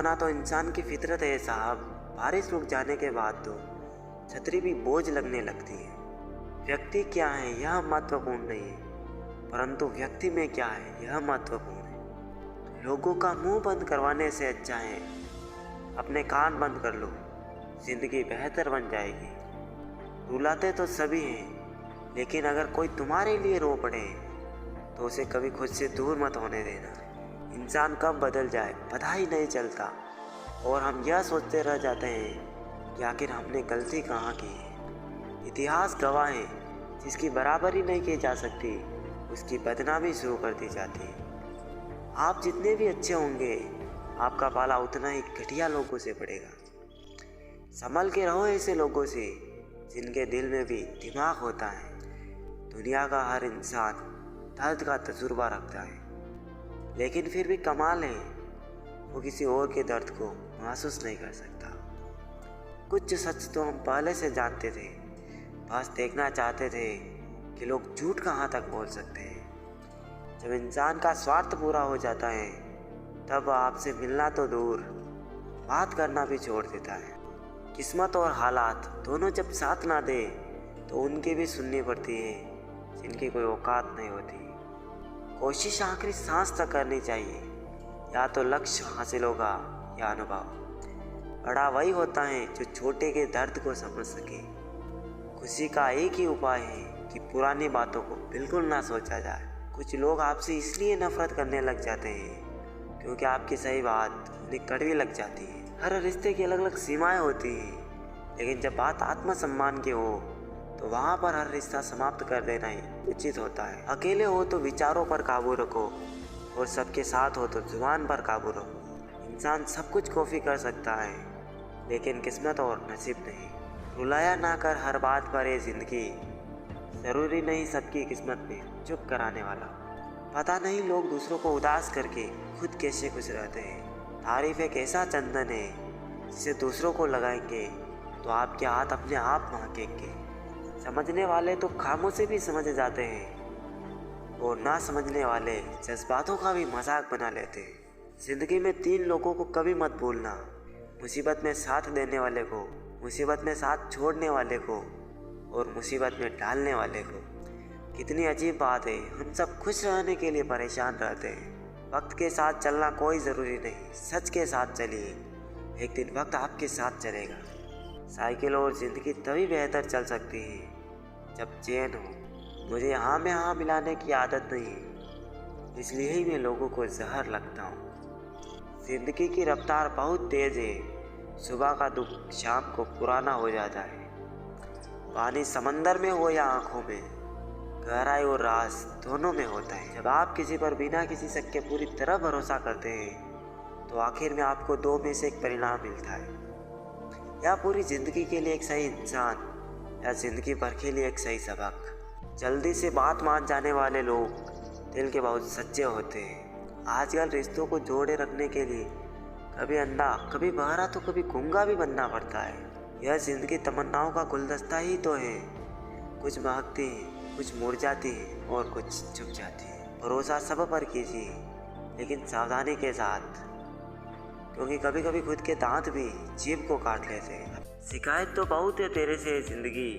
होना तो इंसान की फितरत है साहब। बारिश रुक जाने के बाद तो छतरी भी बोझ लगने लगती है। व्यक्ति क्या है यह महत्वपूर्ण नहीं है, परंतु व्यक्ति में क्या है यह महत्वपूर्ण है। लोगों का मुंह बंद करवाने से अच्छा है अपने कान बंद कर लो, जिंदगी बेहतर बन जाएगी। रुलाते तो सभी हैं, लेकिन अगर कोई तुम्हारे लिए रो पड़े तो उसे कभी खुद से दूर मत होने देना। इंसान कब बदल जाए पता ही नहीं चलता, और हम यह सोचते रह जाते हैं कि आखिर हमने गलती कहाँ की है। इतिहास गवाह है, जिसकी बराबरी नहीं की जा सकती उसकी बदनामी शुरू कर दी जाती है। आप जितने भी अच्छे होंगे आपका पाला उतना ही घटिया लोगों से पड़ेगा। संभल के रहो ऐसे लोगों से जिनके दिल में भी दिमाग होता है। दुनिया का हर इंसान दर्द का तजुर्बा रखता है, लेकिन फिर भी कमाल है वो किसी और के दर्द को महसूस नहीं कर सकता। कुछ सच तो हम पहले से जानते थे, बस देखना चाहते थे कि लोग झूठ कहाँ तक बोल सकते हैं। जब इंसान का स्वार्थ पूरा हो जाता है तब आपसे मिलना तो दूर बात करना भी छोड़ देता है। किस्मत और हालात दोनों जब साथ ना दे तो उनकी भी सुननी पड़ती है जिनकी कोई औकात नहीं होती। कोशिश आखिरी सांस तक करनी चाहिए, या तो लक्ष्य हासिल होगा या अनुभव। बड़ा वही होता है जो छोटे के दर्द को समझ सके। खुशी का एक ही उपाय है कि पुरानी बातों को बिल्कुल ना सोचा जाए। कुछ लोग आपसे इसलिए नफरत करने लग जाते हैं क्योंकि आपकी सही बात उन्हें कड़वी लग जाती है। हर रिश्ते की अलग अलग सीमाएं होती हैं, लेकिन जब बात आत्मसम्मान की हो तो वहाँ पर हर रिश्ता समाप्त कर देना ही उचित होता है। अकेले हो तो विचारों पर काबू रखो, और सबके साथ हो तो जुबान पर काबू रखो। इंसान सब कुछ कॉपी कर सकता है, लेकिन किस्मत और नसीब नहीं। रुलाया ना कर हर बात पर ये जिंदगी, ज़रूरी नहीं सबकी किस्मत में चुप कराने वाला। पता नहीं लोग दूसरों को उदास करके खुद कैसे खुश रहते हैं। तारीफ एक ऐसा चंदन है जिसे दूसरों को लगाएंगे तो आपके हाथ अपने आप महकेंगे। समझने वाले तो खामोशी भी समझ जाते हैं, और ना समझने वाले जज्बातों का भी मजाक बना लेते हैं। जिंदगी में 3 लोगों को कभी मत भूलना, मुसीबत में साथ देने वाले को, मुसीबत में साथ छोड़ने वाले को, और मुसीबत में डालने वाले को। कितनी अजीब बात है, हम सब खुश रहने के लिए परेशान रहते हैं। वक्त के साथ चलना कोई ज़रूरी नहीं, सच के साथ चलिए, एक दिन वक्त आपके साथ चलेगा। साइकिल और ज़िंदगी तभी बेहतर चल सकती है जब चैन हो। मुझे हाँ में हाँ मिलाने की आदत नहीं है, इसलिए ही मैं लोगों को जहर लगता हूँ। ज़िंदगी की रफ्तार बहुत तेज़ है, सुबह का दुख शाम को पुराना हो जाता है। पानी समंदर में हो या आँखों में, गहराई और राज दोनों में होता है। जब आप किसी पर बिना किसी शक के पूरी तरह भरोसा करते हैं तो आखिर में आपको 2 में से एक परिणाम मिलता है, या पूरी ज़िंदगी के लिए एक सही इंसान, या ज़िंदगी भर के लिए एक सही सबक। जल्दी से बात मान जाने वाले लोग दिल के बहुत सच्चे होते हैं। आजकल रिश्तों को जोड़े रखने के लिए कभी अंधा कभी बहरा तो कभी गूंगा भी बनना पड़ता है। यह ज़िंदगी तमन्नाओं का गुलदस्ता ही तो है, कुछ महकती है, कुछ मुरझाती है और कुछ झुक जाती है। भरोसा सब पर कीजिए, लेकिन सावधानी के साथ, क्योंकि कभी कभी खुद के दांत भी जीभ को काट लेते हैं। शिकायत तो बहुत है तेरे से ज़िंदगी,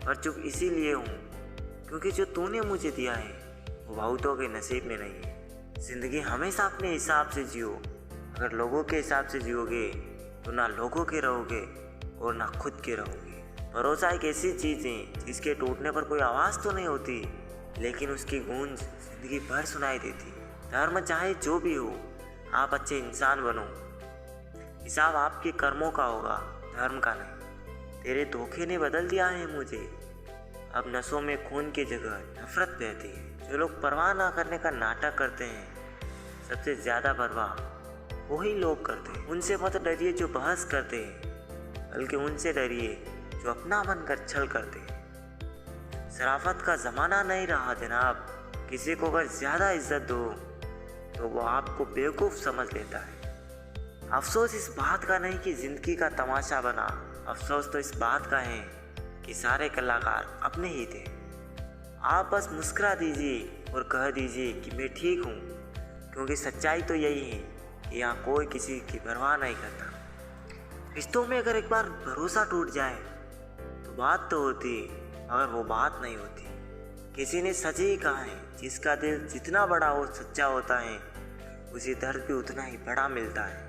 पर चुप इसीलिए हूँ क्योंकि जो तूने मुझे दिया है वो बहुतों के नसीब में नहीं है। ज़िंदगी हमेशा अपने हिसाब से जियो। अगर लोगों के हिसाब से जियोगे तो ना लोगों के रहोगे और ना खुद के रहोगे। भरोसा एक ऐसी चीज़ है जिसके टूटने पर कोई आवाज़ तो नहीं होती, लेकिन उसकी गूंज जिंदगी भर सुनाई देती। धर्म चाहे जो भी हो, आप अच्छे इंसान बनो। हिसाब आपके कर्मों का होगा, धर्म का नहीं। तेरे धोखे ने बदल दिया है मुझे, अब नसों में खून की जगह नफरत बहती है। जो लोग परवाह ना करने का नाटक करते हैं, सबसे ज़्यादा परवाह वही लोग करते हैं। उनसे मत डरिए जो बहस करते हैं, बल्कि उनसे डरिए जो अपना बनकर छल करते हैं। शराफत का ज़माना नहीं रहा जनाब। किसी को अगर ज़्यादा इज्जत दो तो वो आपको बेवकूफ़ समझ लेता है। अफसोस इस बात का नहीं कि ज़िंदगी का तमाशा बना, अफसोस तो इस बात का है कि सारे कलाकार अपने ही थे। आप बस मुस्कुरा दीजिए और कह दीजिए कि मैं ठीक हूँ, क्योंकि सच्चाई तो यही है यहाँ कोई किसी की परवाह नहीं करता। रिश्तों में अगर एक बार भरोसा टूट जाए तो बात तो होती मगर वो बात नहीं होती। किसी ने सच ही कहा है, जिसका दिल जितना बड़ा हो सच्चा होता है उसी दर्द भी उतना ही बड़ा मिलता है।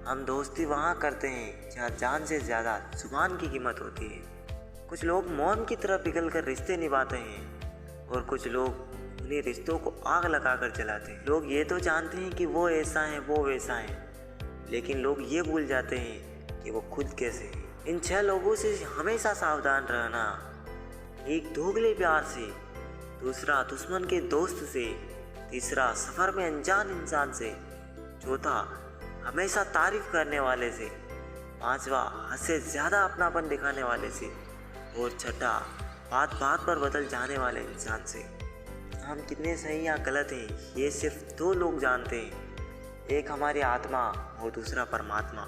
हम दोस्ती वहाँ करते हैं जहाँ जान से ज़्यादा जुबान की कीमत होती है। कुछ लोग मौन की तरह पिघल कर रिश्ते निभाते हैं और कुछ लोग उन्हीं रिश्तों को आग लगाकर जलाते हैं। लोग ये तो जानते हैं कि वो ऐसा है वो वैसा है, लेकिन लोग ये भूल जाते हैं कि वो खुद कैसे हैं। इन 6 लोगों से हमेशा सावधान रहना। एक दोगले प्यार से, दूसरा दुश्मन के दोस्त से, तीसरा सफ़र में अनजान इंसान से, चौथा हमेशा तारीफ करने वाले से, पांचवा हद से ज़्यादा अपनापन दिखाने वाले से, और छठा बात बात पर बदल जाने वाले इंसान से। हम कितने सही या गलत हैं ये सिर्फ 2 लोग जानते हैं, एक हमारी आत्मा और दूसरा परमात्मा।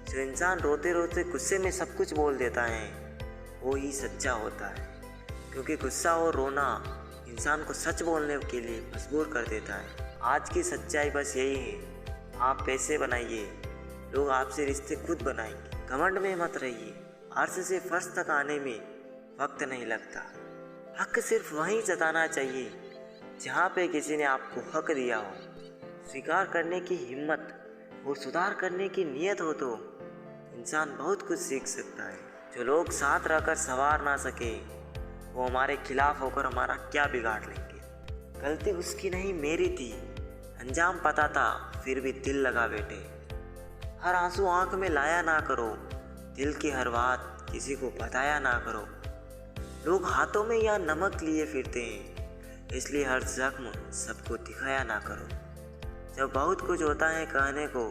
जो इंसान रोते रोते गुस्से में सब कुछ बोल देता है वो ही सच्चा होता है, क्योंकि गुस्सा और रोना इंसान को सच बोलने के लिए मजबूर कर देता है। आज की सच्चाई बस यही है, आप पैसे बनाइए, लोग आपसे रिश्ते खुद बनाएंगे। घमंड में मत रहिए, अर्श से फर्श तक आने में वक्त नहीं लगता। हक सिर्फ वहीं जताना चाहिए जहाँ पे किसी ने आपको हक दिया हो। स्वीकार करने की हिम्मत और सुधार करने की नीयत हो तो इंसान बहुत कुछ सीख सकता है। जो लोग साथ रहकर संवार ना सके वो हमारे खिलाफ होकर हमारा क्या बिगाड़ लेंगे। गलती उसकी नहीं मेरी थी, अंजाम पता था फिर भी दिल लगा बैठे। हर आंसू आंख में लाया ना करो, दिल की हर बात किसी को बताया ना करो। लोग हाथों में या नमक लिए फिरते हैं, इसलिए हर जख्म सबको दिखाया ना करो। जब बहुत कुछ होता है कहने को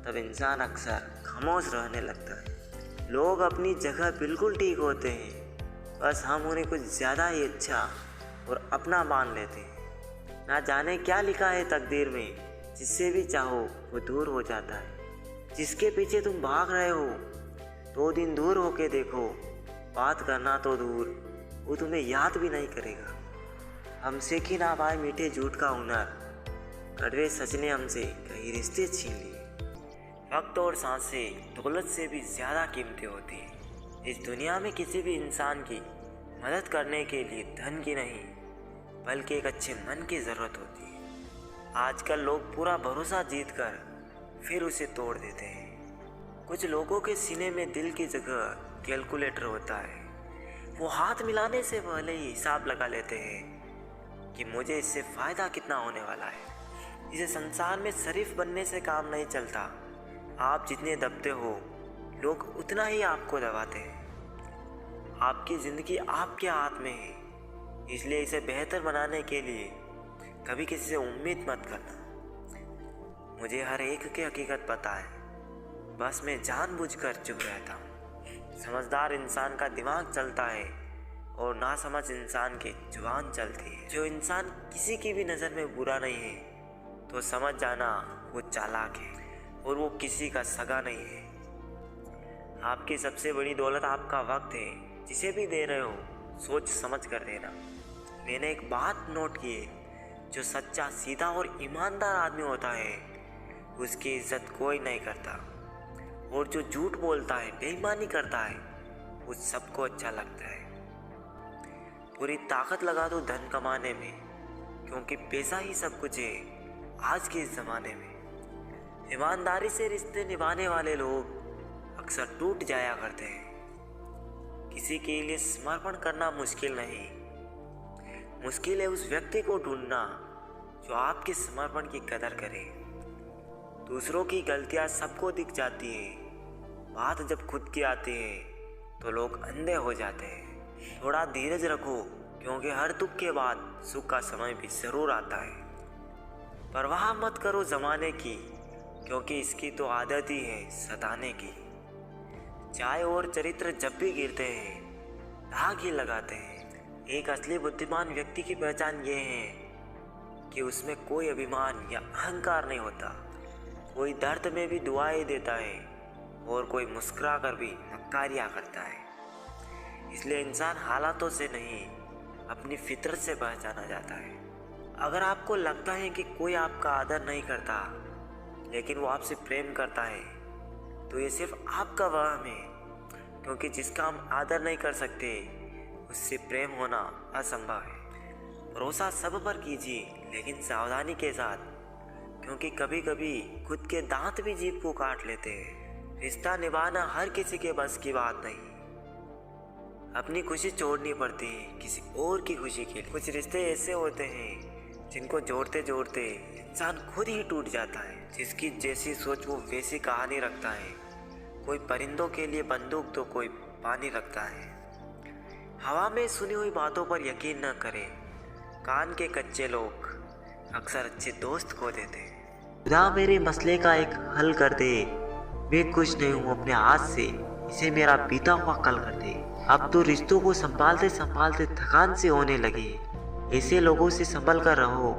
तब इंसान अक्सर खामोश रहने लगता है। लोग अपनी जगह बिल्कुल ठीक होते हैं, बस हम उन्हें कुछ ज़्यादा ही अच्छा और अपना मान लेते हैं। ना जाने क्या लिखा है तकदीर में, जिससे भी चाहो वो दूर हो जाता है। जिसके पीछे तुम भाग रहे हो 2 दिन दूर होके देखो, बात करना तो दूर वो तुम्हें याद भी नहीं करेगा। हमसे ही ना पाए मीठे झूठ का हुनर, कड़वे सच ने हमसे कई रिश्ते छीन लिए। वक्त और सांसें दौलत से भी ज़्यादा कीमती होती हैं। इस दुनिया में किसी भी इंसान की मदद करने के लिए धन की नहीं बल्कि एक अच्छे मन की ज़रूरत होती है। आजकल लोग पूरा भरोसा जीत कर फिर उसे तोड़ देते हैं। कुछ लोगों के सीने में दिल की जगह कैलकुलेटर होता है, वो हाथ मिलाने से पहले ही हिसाब लगा लेते हैं कि मुझे इससे फ़ायदा कितना होने वाला है। इसे संसार में शरीफ बनने से काम नहीं चलता। आप जितने दबते हो लोग उतना ही आपको दबाते हैं। आपकी ज़िंदगी आपके हाथ में है, इसलिए इसे बेहतर बनाने के लिए कभी किसी से उम्मीद मत करना। मुझे हर एक की हकीकत पता है, बस मैं जानबूझकर चुप रहता हूँ। समझदार इंसान का दिमाग चलता है और नासमझ इंसान की जुबान चलती है। जो इंसान किसी की भी नज़र में बुरा नहीं है तो समझ जाना वो चालाक है और वो किसी का सगा नहीं है। आपकी सबसे बड़ी दौलत आपका वक्त है। जिसे भी दे रहे हो सोच समझ कर देना। मैंने एक बात नोट की है, जो सच्चा, सीधा और ईमानदार आदमी होता है उसकी इज्जत कोई नहीं करता, और जो झूठ बोलता है, बेईमानी करता है, उस सबको अच्छा लगता है। पूरी ताकत लगा दो धन कमाने में, क्योंकि पैसा ही सब कुछ है आज के इस ज़माने में। ईमानदारी से रिश्ते निभाने वाले लोग अक्सर टूट जाया करते हैं। किसी के लिए समर्पण करना मुश्किल नहीं, मुश्किल है उस व्यक्ति को ढूंढना जो आपके समर्पण की कदर करे। दूसरों की गलतियां सबको दिख जाती है, बात जब खुद की आती है तो लोग अंधे हो जाते हैं। थोड़ा धीरज रखो, क्योंकि हर दुख के बाद सुख का समय भी ज़रूर आता है। परवाह मत करो ज़माने की, क्योंकि इसकी तो आदत ही है सताने की। चाय और चरित्र जब भी गिरते हैं दाग ही लगाते हैं। एक असली बुद्धिमान व्यक्ति की पहचान ये है कि उसमें कोई अभिमान या अहंकार नहीं होता। कोई दर्द में भी दुआएं देता है और कोई मुस्कुरा कर भी नक्कारियाँ करता है। इसलिए इंसान हालातों से नहीं अपनी फितरत से पहचाना जाता है। अगर आपको लगता है कि कोई आपका आदर नहीं करता लेकिन वो आपसे प्रेम करता है तो ये सिर्फ आपका वहम है, क्योंकि जिसका हम आदर नहीं कर सकते उससे प्रेम होना असंभव है। भरोसा सब पर कीजिए, लेकिन सावधानी के साथ, क्योंकि कभी कभी खुद के दांत भी जीभ को काट लेते हैं। रिश्ता निभाना हर किसी के बस की बात नहीं। अपनी खुशी छोड़नी पड़ती है किसी और की खुशी के लिए। कुछ रिश्ते ऐसे होते हैं जिनको जोड़ते जोड़ते इंसान खुद ही टूट जाता है। जिसकी जैसी सोच वो वैसी कहानी रखता है। कोई परिंदों के लिए बंदूक तो कोई पानी रखता है। हवा में सुनी हुई बातों पर यकीन न करें। कान के कच्चे लोग अक्सर अच्छे दोस्त खो देते हैं। खुदा मेरे मसले का एक हल कर दे, मैं खुश नहीं हूँ अपने हाथ से, इसे मेरा बीता हुआ कल कर दे। अब तो रिश्तों को संभालते संभालते थकान से होने लगी। ऐसे लोगों से संभल कर रहो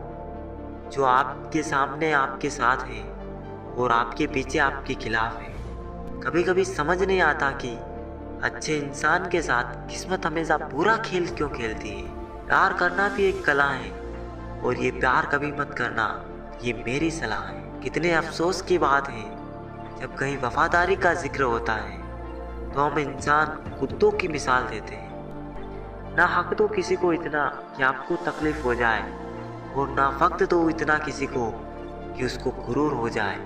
जो आपके सामने आपके साथ है और आपके पीछे आपके खिलाफ है। कभी कभी समझ नहीं आता कि अच्छे इंसान के साथ किस्मत हमेशा बुरा खेल क्यों खेलती है। प्यार करना भी एक कला है और ये प्यार कभी मत करना, ये मेरी सलाह है। कितने अफसोस की बात है जब कहीं वफादारी का जिक्र होता है तो हम इंसान कुत्तों की मिसाल देते हैं। ना हक दो किसी को इतना कि आपको तकलीफ हो जाए और ना वक्त दो इतना किसी को कि उसको गुरूर हो जाए।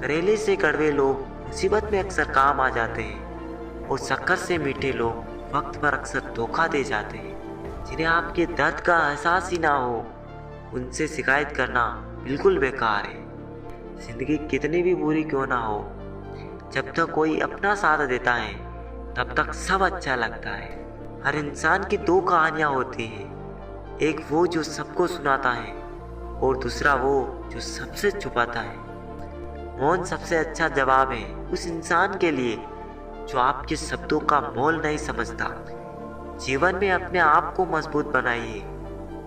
करेले से कड़वे लोग मुसीबत में अक्सर काम आ जाते हैं और शक्कर से मीठे लोग वक्त पर अक्सर धोखा दे जाते हैं। जिन्हें आपके दर्द का एहसास ही ना हो उनसे शिकायत करना बिल्कुल बेकार है। जिंदगी कितनी भी बुरी क्यों ना हो, जब तक कोई अपना साथ देता है तब तक सब अच्छा लगता है। हर इंसान की दो कहानियाँ होती हैं, एक वो जो सबको सुनाता है और दूसरा वो जो सबसे छुपाता है। मौन सबसे अच्छा जवाब है उस इंसान के लिए जो आपके शब्दों का मोल नहीं समझता। जीवन में अपने आप को मजबूत बनाइए।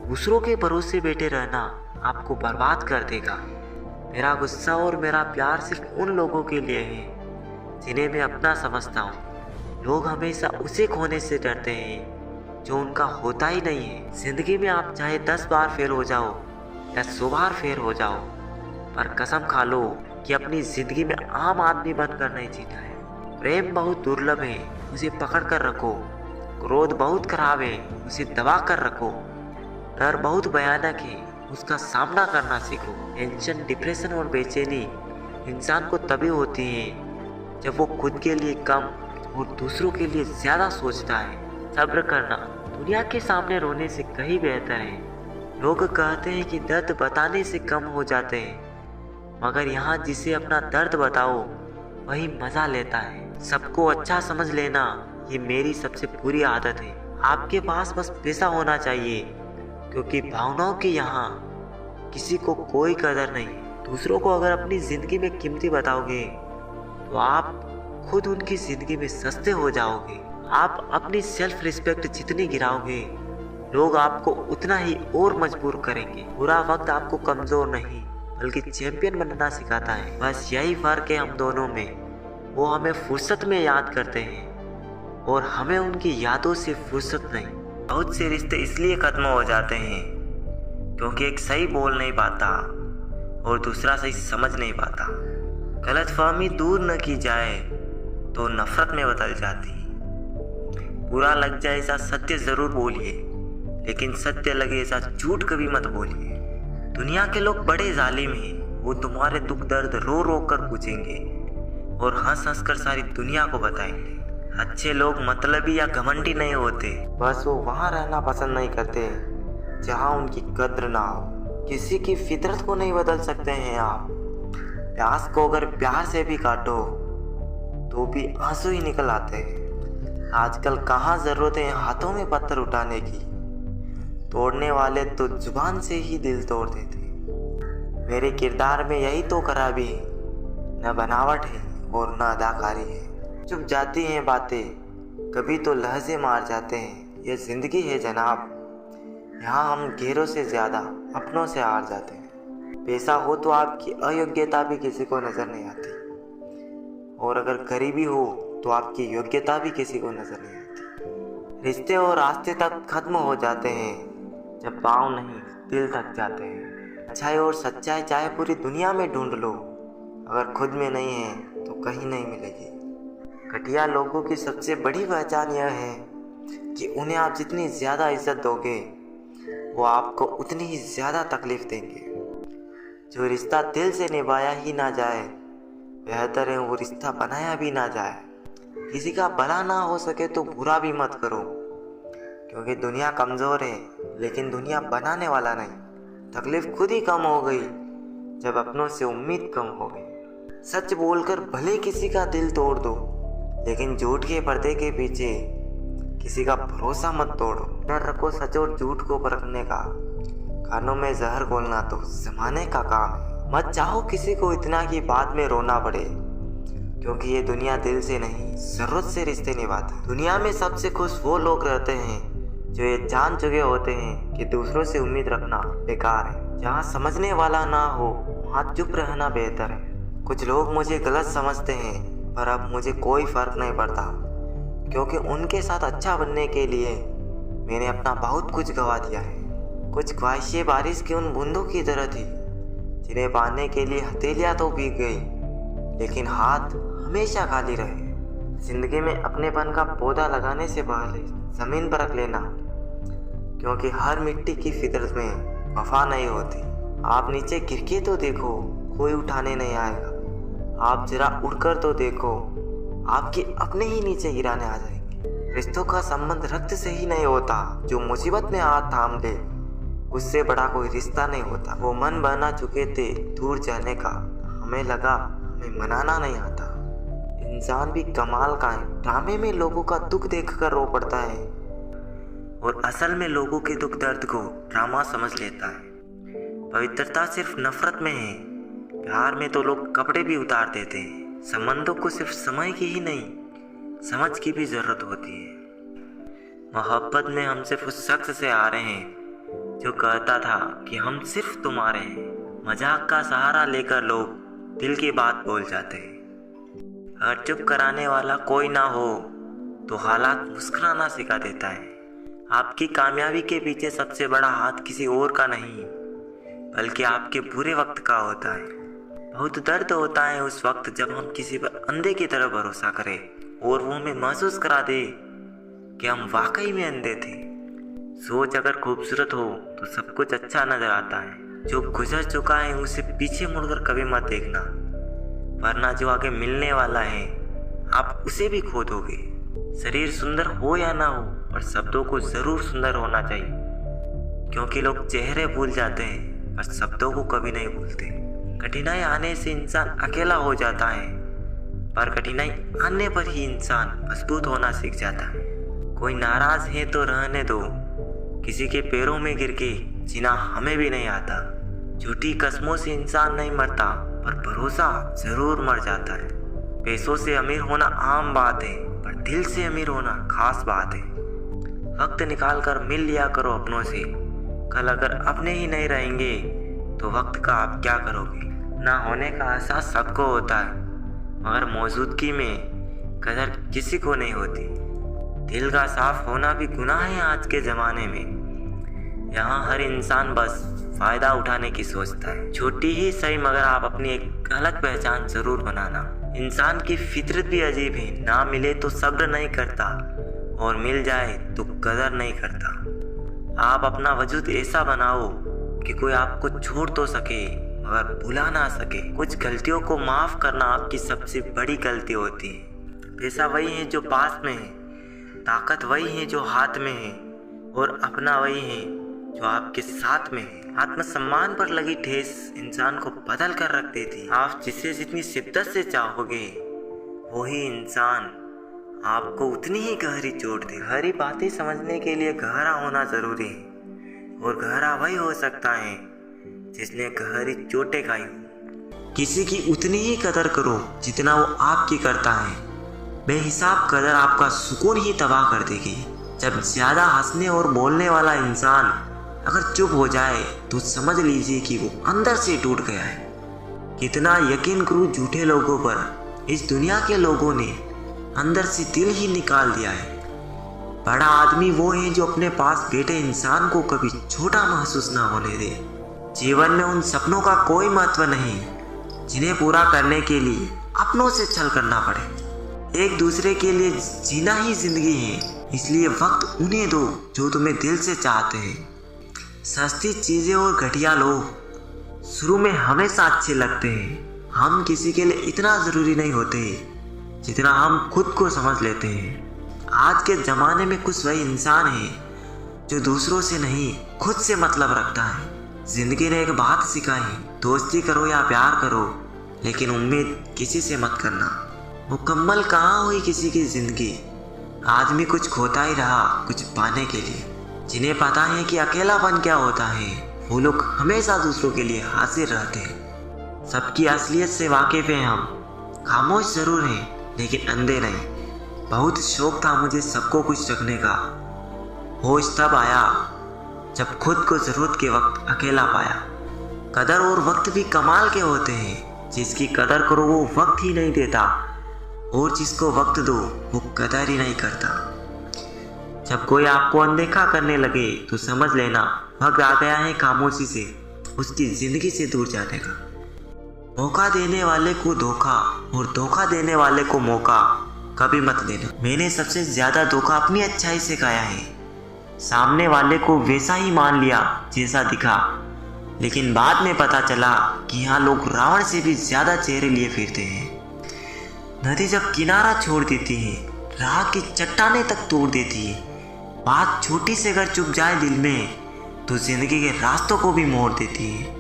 दूसरों के भरोसे बैठे रहना आपको बर्बाद कर देगा। मेरा गुस्सा और मेरा प्यार सिर्फ उन लोगों के लिए है जिन्हें मैं अपना समझता हूँ। लोग हमेशा उसे खोने से डरते हैं जो उनका होता ही नहीं है। जिंदगी में आप चाहे 10 बार फेल हो जाओ या 100 बार फेल हो जाओ, पर कसम खा लो कि अपनी जिंदगी में आम आदमी बनकर नहीं जीना है। प्रेम बहुत दुर्लभ है, उसे पकड़ कर रखो। क्रोध बहुत खराब है, उसे दबा कर रखो। डर बहुत भयानक है, उसका सामना करना सीखो। टेंशन, डिप्रेशन और बेचैनी इंसान को तभी होती है जब वो खुद के लिए कम और दूसरों के लिए ज्यादा सोचता है। सब्र करना दुनिया के सामने रोने से कहीं बेहतर है। लोग कहते हैं कि दर्द बताने से कम हो जाते हैं, मगर यहाँ जिसे अपना दर्द बताओ वही मजा लेता है। सबको अच्छा समझ लेना ये मेरी सबसे बुरी आदत है। आपके पास बस पैसा होना चाहिए, क्योंकि भावनाओं की यहाँ किसी को कोई कदर नहीं। दूसरों को अगर अपनी जिंदगी में कीमती बताओगे तो आप खुद उनकी जिंदगी में सस्ते हो जाओगे। आप अपनी सेल्फ रिस्पेक्ट जितनी गिराओगे लोग आपको उतना ही और मजबूर करेंगे। बुरा वक्त आपको कमजोर नहीं बल्कि चैंपियन बनना सिखाता है। बस यही फर्क है हम दोनों में। वो हमें फुर्सत में याद करते हैं और हमें उनकी यादों से फुर्सत नहीं। बहुत से रिश्ते इसलिए खत्म हो जाते हैं क्योंकि एक सही बोल नहीं पाता और दूसरा सही समझ नहीं पाता। गलतफहमी दूर न की जाए तो नफरत में बदल जाती। बुरा लग जाए ऐसा सत्य जरूर बोलिए, लेकिन सत्य लगे ऐसा झूठ कभी मत बोलिए। दुनिया के लोग बड़े जालिम हैं, वो तुम्हारे दुख दर्द रो रो कर पूछेंगे और हंस हंस कर सारी दुनिया को बताएंगे। अच्छे लोग मतलबी या घमंडी नहीं होते, बस वो वहाँ रहना पसंद नहीं करते जहाँ उनकी कद्र ना हो। किसी की फितरत को नहीं बदल सकते हैं आप। प्यास को अगर प्यार से भी काटो तो भी आंसू ही निकल आते हैं। आजकल कहाँ जरूरत है हाथों में पत्थर उठाने की, तोड़ने वाले तो जुबान से ही दिल तोड़ देते। मेरे किरदार में यही तो खराबी है, न बनावट है और न अदाकारी है। चुप जाती हैं बातें, कभी तो लहजे मार जाते हैं। ये जिंदगी है जनाब, यहाँ हम गैरों से ज़्यादा अपनों से हार जाते हैं। पैसा हो तो आपकी अयोग्यता भी किसी को नज़र नहीं आती, और अगर गरीबी हो तो आपकी योग्यता भी किसी को नज़र नहीं आती। रिश्ते और रास्ते तक खत्म हो जाते हैं जब पाँव नहीं दिल थक जाते हैं। अच्छाई और सच्चाई चाहे पूरी दुनिया में ढूंढ लो, अगर खुद में नहीं है तो कहीं नहीं मिलेगी। घटिया लोगों की सबसे बड़ी पहचान यह है कि उन्हें आप जितनी ज़्यादा इज्जत दोगे वो आपको उतनी ही ज़्यादा तकलीफ़ देंगे। जो रिश्ता दिल से निभाया ही ना जाए, बेहतर है वो रिश्ता बनाया भी ना जाए। किसी का भला ना हो सके तो बुरा भी मत करो, क्योंकि दुनिया कमज़ोर है लेकिन दुनिया बनाने वाला नहीं। तकलीफ़ खुद ही कम हो गई जब अपनों से उम्मीद कम हो गई। सच बोलकर भले किसी का दिल तोड़ दो, लेकिन झूठ के पर्दे के पीछे किसी का भरोसा मत तोड़ो। डर रखो सच और झूठ को परखने का, कानों में जहर घोलना तो जमाने का काम है। मत चाहो किसी को इतना कि बाद में रोना पड़े, क्योंकि ये दुनिया दिल से नहीं जरूरत से रिश्ते निभाती। दुनिया में सबसे खुश वो लोग रहते हैं जो ये जान चुके होते हैं कि दूसरों से उम्मीद रखना बेकार है। जहाँ समझने वाला ना हो वहाँ चुप रहना बेहतर है। कुछ लोग मुझे गलत समझते हैं, पर अब मुझे कोई फर्क नहीं पड़ता, क्योंकि उनके साथ अच्छा बनने के लिए मैंने अपना बहुत कुछ गवा दिया है। कुछ ख्वाहिशें बारिश की उन बूंदों की तरह थी जिन्हें पाने के लिए हथेलियाँ तो भीग गई, लेकिन हाथ हमेशा खाली रहे। जिंदगी में अपनेपन का पौधा लगाने से पहले ज़मीन परख लेना, क्योंकि हर मिट्टी की फितरत में वफा नहीं होती। आप नीचे गिर के तो देखो, कोई उठाने नहीं आएगा। आप जरा उड़कर तो देखो, आपके अपने ही नीचे गिराने आ जाएंगे। रिश्तों का संबंध रक्त से ही नहीं होता, जो मुसीबत में हाथ थाम ले उससे बड़ा कोई रिश्ता नहीं होता। वो मन बना चुके थे दूर जाने का, हमें लगा हमें मनाना नहीं आता। इंसान भी कमाल का है, ड्रामे में लोगों का दुख देखकर रो पड़ता है और असल में लोगों के दुख दर्द को ड्रामा समझ लेता है। पवित्रता सिर्फ नफरत में है, प्यार में तो लोग कपड़े भी उतार देते हैं। संबंधों को सिर्फ समय की ही नहीं समझ की भी जरूरत होती है। मोहब्बत में हम सिर्फ उस शख्स से आ रहे हैं जो कहता था कि हम सिर्फ तुम्हारे हैं। मजाक का सहारा लेकर लोग दिल की बात बोल जाते हैं। अगर चुप कराने वाला कोई ना हो तो हालात मुस्कुराना सिखा देता है। आपकी कामयाबी के पीछे सबसे बड़ा हाथ किसी और का नहीं, बल्कि आपके बुरे वक्त का होता है। बहुत दर्द होता है उस वक्त जब हम किसी पर अंधे की तरह भरोसा करें और वो हमें महसूस करा दे कि हम वाकई में अंधे थे। सोच अगर खूबसूरत हो तो सब कुछ अच्छा नजर आता है। जो गुजर चुका है उसे पीछे मुड़कर कभी मत देखना, वरना जो आगे मिलने वाला है आप उसे भी खो दोगे। शरीर सुंदर हो या ना हो, पर शब्दों को जरूर सुंदर होना चाहिए, क्योंकि लोग चेहरे भूल जाते हैं पर शब्दों को कभी नहीं भूलते। कठिनाई आने से इंसान अकेला हो जाता है, पर कठिनाई आने पर ही इंसान मजबूत होना सीख जाता है। कोई नाराज है तो रहने दो, किसी के पैरों में गिर के जीना हमें भी नहीं आता। झूठी कस्मों से इंसान नहीं मरता, पर भरोसा जरूर मर जाता है। पैसों से अमीर होना आम बात है, पर दिल से अमीर होना खास बात है। वक्त निकाल कर मिल लिया करो अपनों से। कल अगर अपने ही नहीं रहेंगे तो वक्त का आप क्या करोगे। ना होने का एहसास सबको होता है, मगर मौजूदगी में कदर किसी को नहीं होती। दिल का साफ होना भी गुनाह है आज के ज़माने में। यहाँ हर इंसान बस फ़ायदा उठाने की सोचता है। छोटी ही सही, मगर आप अपनी एक अलग पहचान ज़रूर बनाना। इंसान की फितरत भी अजीब है, ना मिले तो सब्र नहीं करता और मिल जाए तो कदर नहीं करता। आप अपना वजूद ऐसा बनाओ कि कोई आपको छोड़ तो सके मगर भुला ना सके। कुछ गलतियों को माफ़ करना आपकी सबसे बड़ी गलती होती है। पैसा वही है जो पास में है, ताकत वही है जो हाथ में है, और अपना वही है जो आपके साथ में है। आत्मसम्मान पर लगी ठेस इंसान को बदल कर रख देती। आप जिसे जितनी शिद्दत से चाहोगे वही इंसान आपको उतनी ही गहरी चोट दे। गहरी बातें समझने के लिए गहरा होना जरूरी है, और गहरा वही हो सकता है जिसने गहरी चोटें खाई हो। किसी की उतनी ही कदर करो जितना वो आपकी करता है। बेहिसाब कदर आपका सुकून ही तबाह कर देगी। जब ज़्यादा हंसने और बोलने वाला इंसान अगर चुप हो जाए तो समझ लीजिए कि वो अंदर से टूट गया है। कितना यकीन करूं झूठे लोगों पर, इस दुनिया के लोगों ने अंदर से दिल ही निकाल दिया है। बड़ा आदमी वो है जो अपने पास बैठे इंसान को कभी छोटा महसूस ना होने दे। जीवन में उन सपनों का कोई महत्व नहीं जिन्हें पूरा करने के लिए अपनों से छल करना पड़े। एक दूसरे के लिए जीना ही जिंदगी है, इसलिए वक्त उन्हें दो जो तुम्हें दिल से चाहते हैं। सस्ती चीजें और घटिया लोग शुरू में हमेशा अच्छे लगते हैं। हम किसी के लिए इतना जरूरी नहीं होते जितना हम खुद को समझ लेते हैं। आज के ज़माने में कुछ वही इंसान है जो दूसरों से नहीं खुद से मतलब रखता है। जिंदगी ने एक बात सिखाई, दोस्ती करो या प्यार करो, लेकिन उम्मीद किसी से मत करना। मुकम्मल कहाँ हुई किसी की जिंदगी, आदमी कुछ खोता ही रहा कुछ पाने के लिए। जिन्हें पता है कि अकेलापन क्या होता है, वो लोग हमेशा दूसरों के लिए हाजिर रहते हैं। सबकी असलियत से वाकिफ हैं हम, खामोश जरूर हैं लेकिन अंधे नहीं। बहुत शौक था मुझे सबको खुश रखने का, होश तब आया जब खुद को जरूरत के वक्त अकेला पाया। कदर और वक्त भी कमाल के होते हैं, जिसकी कदर करो वो वक्त ही नहीं देता, और जिसको वक्त दो वो कदर ही नहीं करता। जब कोई आपको अनदेखा करने लगे तो समझ लेना वक्त आ गया है खामोशी से उसकी जिंदगी से दूर जाने का। मौका देने वाले को धोखा और धोखा देने वाले को मौका कभी मत देना। मैंने सबसे ज्यादा धोखा अपनी अच्छाई से खाया है। सामने वाले को वैसा ही मान लिया जैसा दिखा, लेकिन बाद में पता चला कि यहाँ लोग रावण से भी ज्यादा चेहरे लिए फिरते हैं। नदी जब किनारा छोड़ देती है, राह की चट्टाने तक तोड़ देती है। बात छोटी से अगर चुप जाए दिल में तो जिंदगी के रास्तों को भी मोड़ देती है।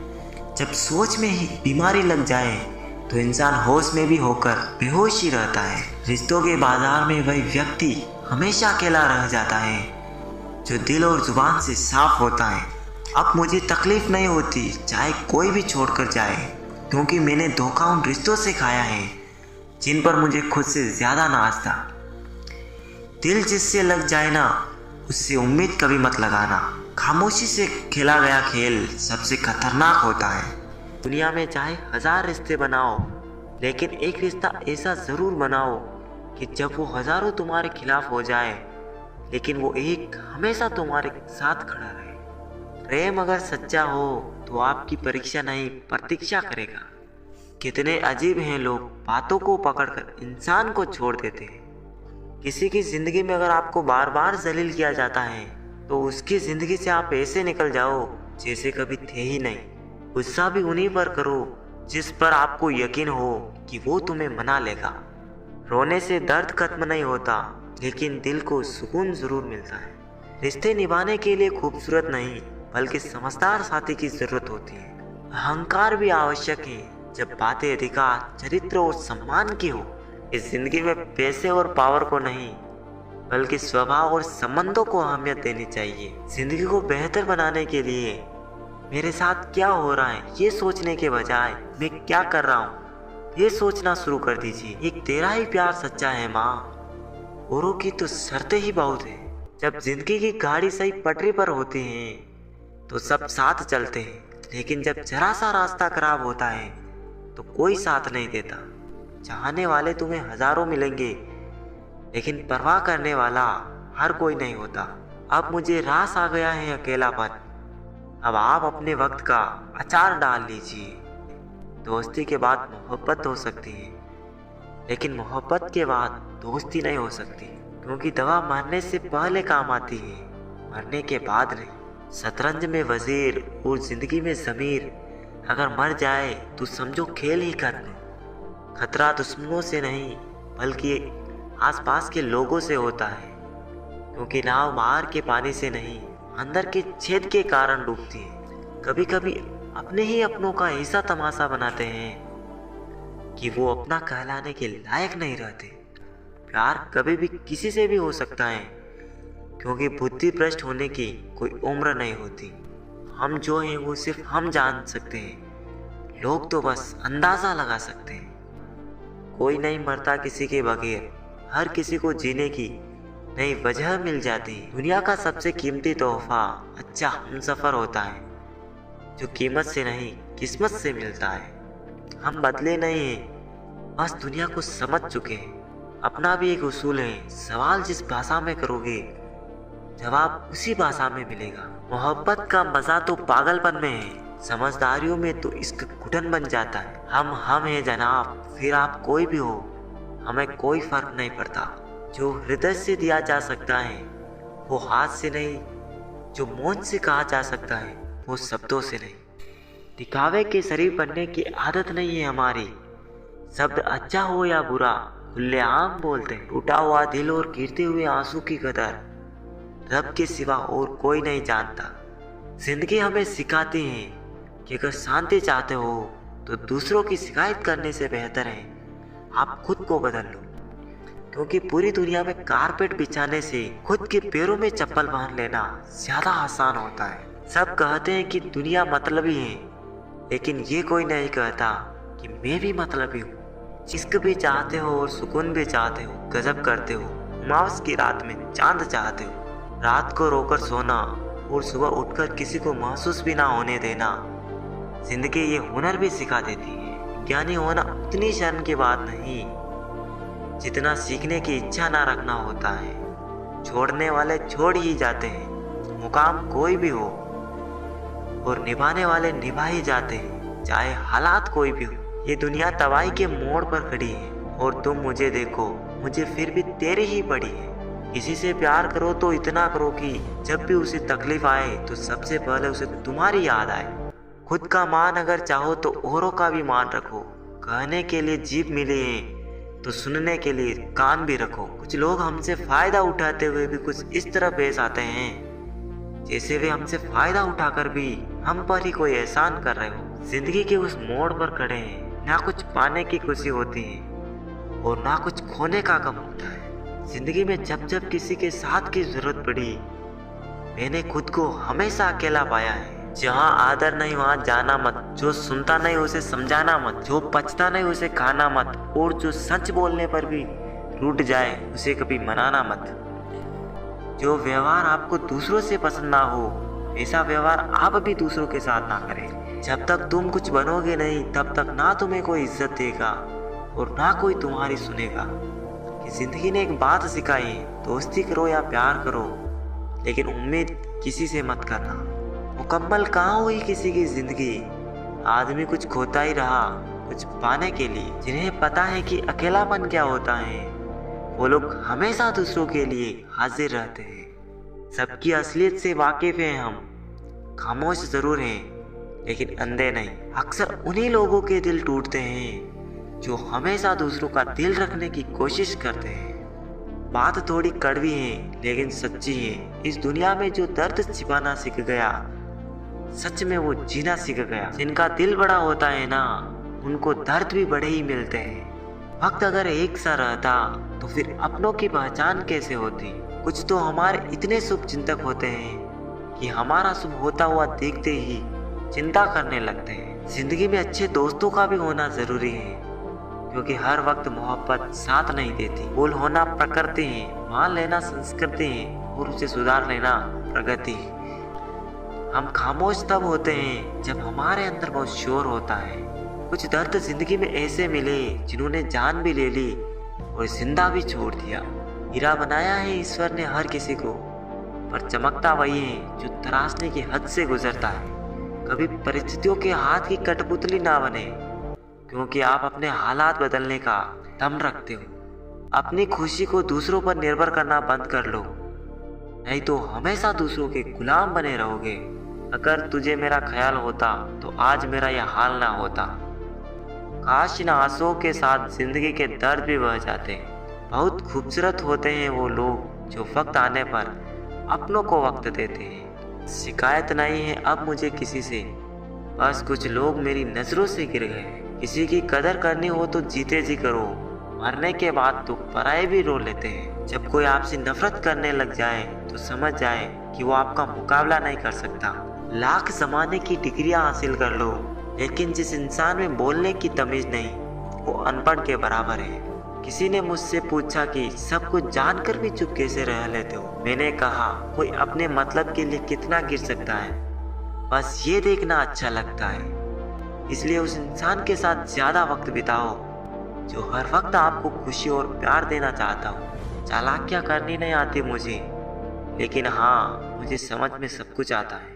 जब सोच में ही बीमारी लग जाए तो इंसान होश में भी होकर बेहोश ही रहता है। रिश्तों के बाजार में वही व्यक्ति हमेशा अकेला रह जाता है जो दिल और जुबान से साफ होता है। अब मुझे तकलीफ नहीं होती चाहे कोई भी छोड़कर जाए, क्योंकि मैंने धोखा उन रिश्तों से खाया है जिन पर मुझे खुद से ज्यादा नाज था। दिल जिससे लग जाए ना, उससे उम्मीद कभी मत लगाना। खामोशी से खेला गया खेल सबसे खतरनाक होता है। दुनिया में चाहे 1000 रिश्ते बनाओ, लेकिन एक रिश्ता ऐसा जरूर बनाओ कि जब वो हजारों तुम्हारे खिलाफ हो जाए, लेकिन वो एक हमेशा तुम्हारे साथ खड़ा रहे। प्रेम अगर सच्चा हो तो आपकी परीक्षा नहीं प्रतीक्षा करेगा। कितने अजीब हैं लोग, बातों को पकड़कर इंसान को छोड़ देते हैं। किसी की जिंदगी में अगर आपको बार बार जलील किया जाता है तो उसकी जिंदगी से आप ऐसे निकल जाओ जैसे कभी थे ही नहीं। गुस्सा भी उन्हीं पर करो जिस पर आपको यकीन हो कि वो तुम्हें मना लेगा। रोने से दर्द खत्म नहीं होता, लेकिन दिल को सुकून जरूर मिलता है। रिश्ते निभाने के लिए खूबसूरत नहीं बल्कि समझदार साथी की जरूरत होती है। अहंकार भी आवश्यक है जब बातें अधिकार, चरित्र और सम्मान की हो। इस जिंदगी में पैसे और पावर को नहीं बल्कि स्वभाव और संबंधों को अहमियत देनी चाहिए। जिंदगी को बेहतर बनाने के लिए मेरे साथ क्या हो रहा है ये सोचने के बजाय मैं क्या कर रहा हूँ ये सोचना शुरू कर दीजिए। एक तेरा ही प्यार सच्चा है माँ, औरों की तो शर्तें ही बहुत है। जब जिंदगी की गाड़ी सही पटरी पर होती है तो सब साथ चलते हैं, लेकिन जब जरा सा रास्ता खराब होता है तो कोई साथ नहीं देता। चाहने वाले तुम्हें हजारों मिलेंगे, लेकिन परवाह करने वाला हर कोई नहीं होता। अब मुझे रास आ गया है अकेलापन, अब आप अपने वक्त का अचार डाल लीजिए। दोस्ती के बाद मोहब्बत हो सकती है, लेकिन मोहब्बत के बाद दोस्ती नहीं हो सकती, क्योंकि दवा मरने से पहले काम आती है, मरने के बाद नहीं। शतरंज में वजीर और जिंदगी में जमीर अगर मर जाए तो समझो खेल ही खत्म। खतरा दुश्मनों से नहीं बल्कि आसपास के लोगों से होता है, क्योंकि नाव बाहर के पानी से नहीं अंदर के छेद के कारण डूबती है। कभी कभी अपने ही अपनों का ऐसा तमाशा बनाते हैं कि वो अपना कहलाने के लायक नहीं रहते। प्यार कभी भी किसी से भी हो सकता है, क्योंकि बुद्धि भ्रष्ट होने की कोई उम्र नहीं होती। हम जो हैं वो सिर्फ हम जान सकते हैं, लोग तो बस अंदाजा लगा सकते हैं। कोई नहीं मरता किसी के बगैर, हर किसी को जीने की नई वजह मिल जाती है। दुनिया का सबसे कीमती तोहफा अच्छा हमसफर होता है, जो कीमत से नहीं किस्मत से मिलता है। हम बदले नहीं हैं, बस दुनिया को समझ चुके हैं। अपना भी एक उसूल है, सवाल जिस भाषा में करोगे जवाब उसी भाषा में मिलेगा। मोहब्बत का मजा तो पागलपन में है, समझदारियों में तो इश्क घुटन बन जाता है। हम हैं जनाब, फिर आप कोई भी हो, हमें कोई फर्क नहीं पड़ता। जो हृदय से दिया जा सकता है वो हाथ से नहीं, जो मौन से कहा जा सकता है वो शब्दों से नहीं। दिखावे के शरीर बनने की आदत नहीं है हमारी। शब्द अच्छा हो या बुरा खुलेआम बोलते हैं। टूटा हुआ दिल और गिरते हुए आंसू की कदर रब के सिवा और कोई नहीं जानता। जिंदगी हमें सिखाती है कि अगर शांति चाहते हो तो दूसरों की शिकायत करने से बेहतर है आप खुद को बदल लो, क्योंकि पूरी दुनिया में कारपेट बिछाने से खुद के पैरों में चप्पल पहन लेना ज्यादा आसान होता है। सब कहते हैं कि दुनिया मतलबी है, लेकिन ये कोई नहीं कहता कि मैं भी मतलबी हूँ। इश्क भी चाहते हो और सुकून भी चाहते हो, गजब करते हो। अमावस की रात में चांद चाहते हो, रात को रोकर सोना और सुबह उठकर किसी को महसूस भी ना होने देना। जिंदगी ये हुनर भी सिखा देती है। ज्ञानी होना उतनी शर्म की बात नहीं जितना सीखने की इच्छा ना रखना होता है। छोड़ने वाले छोड़ ही जाते हैं, मुकाम कोई भी हो, और निभाने वाले निभा ही जाते हैं, चाहे हालात कोई भी हो। ये दुनिया तबाही के मोड़ पर खड़ी है और तुम मुझे देखो, मुझे फिर भी तेरे ही पड़ी है। किसी से प्यार करो तो इतना करो कि जब भी उसे तकलीफ आए तो सबसे पहले उसे तुम्हारी याद आए। खुद का मान अगर चाहो तो औरों का भी मान रखो। कहने के लिए जीभ मिली है तो सुनने के लिए कान भी रखो। कुछ लोग हमसे फायदा उठाते हुए भी कुछ इस तरह पेश आते हैं जैसे वे हमसे फायदा उठाकर भी हम पर ही कोई एहसान कर रहे हो। जिंदगी के उस मोड़ पर खड़े हैं, ना कुछ पाने की खुशी होती है और ना कुछ खोने का गम होता है। जिंदगी में जब जब किसी के साथ की जरूरत पड़ी मैंने खुद को हमेशा अकेला पाया है। जहाँ आदर नहीं वहाँ जाना मत, जो सुनता नहीं उसे समझाना मत, जो पचता नहीं उसे खाना मत, और जो सच बोलने पर भी रूठ जाए उसे कभी मनाना मत। जो व्यवहार आपको दूसरों से पसंद ना हो ऐसा व्यवहार आप भी दूसरों के साथ ना करें। जब तक तुम कुछ बनोगे नहीं तब तक ना तुम्हें कोई इज्जत देगा और ना कोई तुम्हारी सुनेगा। कि जिंदगी ने एक बात सिखाई है, दोस्ती करो या प्यार करो लेकिन उम्मीद किसी से मत करना। मुकम्मल कहाँ हुई किसी की जिंदगी, आदमी कुछ खोता ही रहा कुछ पाने के लिए। जिन्हें पता है कि अकेलापन क्या होता है वो लोग हमेशा दूसरों के लिए हाजिर रहते हैं। सबकी असलियत से वाकिफ हैं हम, खामोश जरूर हैं लेकिन अंधे नहीं। अक्सर उन्हीं लोगों के दिल टूटते हैं जो हमेशा दूसरों का दिल रखने की कोशिश करते हैं। बात थोड़ी कड़वी है लेकिन सच्ची है। इस दुनिया में जो दर्द छिपाना सीख गया सच में वो जीना सीख गया। जिनका दिल बड़ा होता है ना उनको दर्द भी बड़े ही मिलते हैं। वक्त अगर एक सा रहता तो फिर अपनों की पहचान कैसे होती। कुछ तो हमारे इतने शुभ चिंतक होते हैं कि हमारा शुभ होता हुआ देखते ही चिंता करने लगते हैं। जिंदगी में अच्छे दोस्तों का भी होना जरूरी है, क्योंकि हर वक्त मोहब्बत साथ नहीं देती। भूल होना प्रकृति है, मान लेना संस्कृति है और उसे सुधार लेना प्रगति है। हम खामोश तब होते हैं जब हमारे अंदर बहुत शोर होता है। कुछ दर्द जिंदगी में ऐसे मिले जिन्होंने जान भी ले ली और जिंदा भी छोड़ दिया। हीरा बनाया है ईश्वर ने हर किसी को, पर चमकता वही है जो तराशने की हद से गुजरता है। कभी परिस्थितियों के हाथ की कठपुतली ना बने, क्योंकि आप अपने हालात बदलने का दम रखते हो। अपनी खुशी को दूसरों पर निर्भर करना बंद कर लो, नहीं तो हमेशा दूसरों के गुलाम बने रहोगे। अगर तुझे मेरा ख्याल होता तो आज मेरा यह हाल ना होता। काश इन आंसुओं के साथ जिंदगी के दर्द भी बह जाते। बहुत खूबसूरत होते हैं वो लोग जो वक्त आने पर अपनों को वक्त देते हैं। शिकायत नहीं है अब मुझे किसी से, बस कुछ लोग मेरी नजरों से गिर गए। किसी की कदर करनी हो तो जीते जी करो, मरने के बाद तो पराये भी रो लेते हैं। जब कोई आपसे नफरत करने लग जाए तो समझ जाए कि वो आपका मुकाबला नहीं कर सकता। लाख जमाने की डिग्रियां हासिल कर लो, लेकिन जिस इंसान में बोलने की तमीज नहीं वो अनपढ़ के बराबर है। किसी ने मुझसे पूछा कि सब कुछ जानकर भी चुप कैसे रह लेते हो। मैंने कहा कोई अपने मतलब के लिए कितना गिर सकता है, बस ये देखना अच्छा लगता है। इसलिए उस इंसान के साथ ज्यादा वक्त बिताओ जो हर वक्त आपको खुशी और प्यार देना चाहता हो। चालाकियां करनी नहीं आती मुझे, लेकिन हाँ मुझे समझ में सब कुछ आता है।